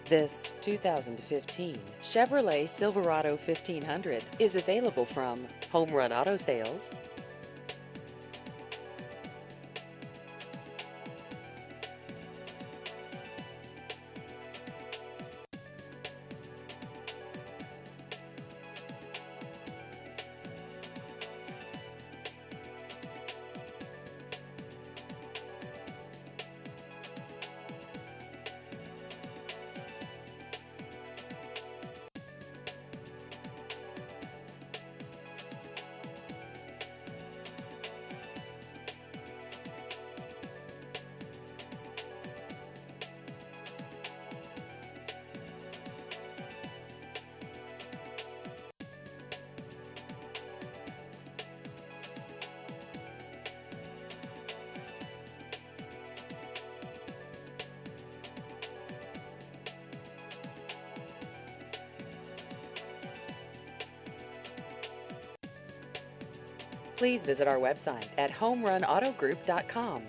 This 2015 Chevrolet Silverado 1500 is available from Home Run Auto Sales. Please visit our website at homerunautogroup.com.